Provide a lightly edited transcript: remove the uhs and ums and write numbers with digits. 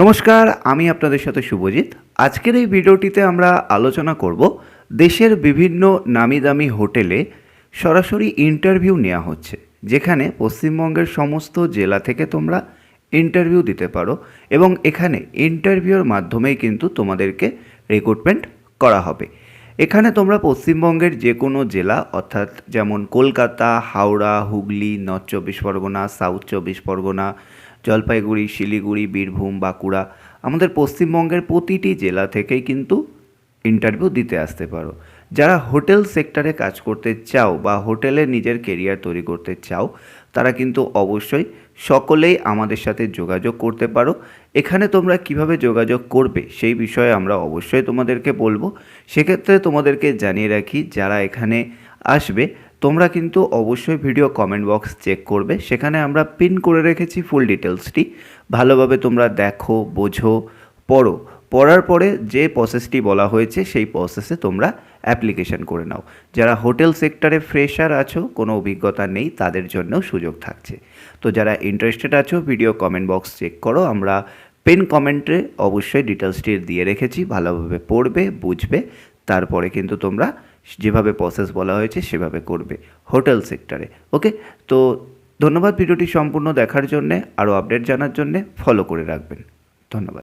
নমস্কার, আমি আপনাদের সাথে শুভজিৎ। আজকের এই ভিডিওটিতে আমরা আলোচনা করব দেশের বিভিন্ন নামিদামি হোটেলে সরাসরি ইন্টারভিউ নেওয়া হচ্ছে, যেখানে পশ্চিমবঙ্গের সমস্ত জেলা থেকে তোমরা ইন্টারভিউ দিতে পারো এবং এখানে ইন্টারভিউর মাধ্যমেই কিন্তু তোমাদেরকে রিক্রুটমেন্ট করা হবে। এখানে তোমরা পশ্চিমবঙ্গের যে কোনো জেলা, অর্থাৎ যেমন কলকাতা, হাওড়া, হুগলি, নর্থ চব্বিশ পরগনা, সাউথ চব্বিশ পরগনা, জলপাইগুড়ি, শিলিগুড়ি, বীরভূম, বাঁকুড়া, আমাদের পশ্চিমবঙ্গের প্রতিটি জেলা থেকেই কিন্তু ইন্টারভিউ দিতে আসতে পারো। যারা হোটেল সেক্টরে কাজ করতে চাও বা হোটেলে নিজের কেরিয়ার তৈরি করতে চাও, তারা কিন্তু অবশ্যই সকলেই আমাদের সাথে যোগাযোগ করতে পারো। এখানে তোমরা কিভাবে যোগাযোগ করবে সেই বিষয়ে আমরা অবশ্যই তোমাদেরকে বলবো। সেক্ষেত্রে তোমাদেরকে জানিয়ে রাখি, যারা এখানে আসবে তোমরা কিন্তু অবশ্যই ভিডিও কমেন্ট বক্স চেক করবে। সেখানে আমরা পিন করে রেখেছি ফুল ডিটেলসটি। ভালোভাবে তোমরা দেখো, বোঝো, পড়ো। পড়ার পরে যে প্রসেসটি বলা হয়েছে সেই প্রসেসে তোমরা অ্যাপ্লিকেশন করে নাও। যারা হোটেল সেক্টরে ফ্রেশার আছো, কোনো অভিজ্ঞতা নেই, তাদের জন্যও সুযোগ থাকছে। তো যারা ইন্টারেস্টেড আছো ভিডিও কমেন্ট বক্স চেক করো। আমরা পিন কমেন্টে অবশ্যই ডিটেলসটি দিয়ে রেখেছি। ভালোভাবে পড়বে, বুঝবে, তারপরে কিন্তু তোমরা যেভাবে প্রসেস বলা হয়েছে সেভাবে করবে হোটেল সেক্টরে। ওকে, তো ধন্যবাদ ভিডিওটি সম্পূর্ণ দেখার জন্যে। আরও আপডেট জানার জন্যে ফলো করে রাখবেন। ধন্যবাদ।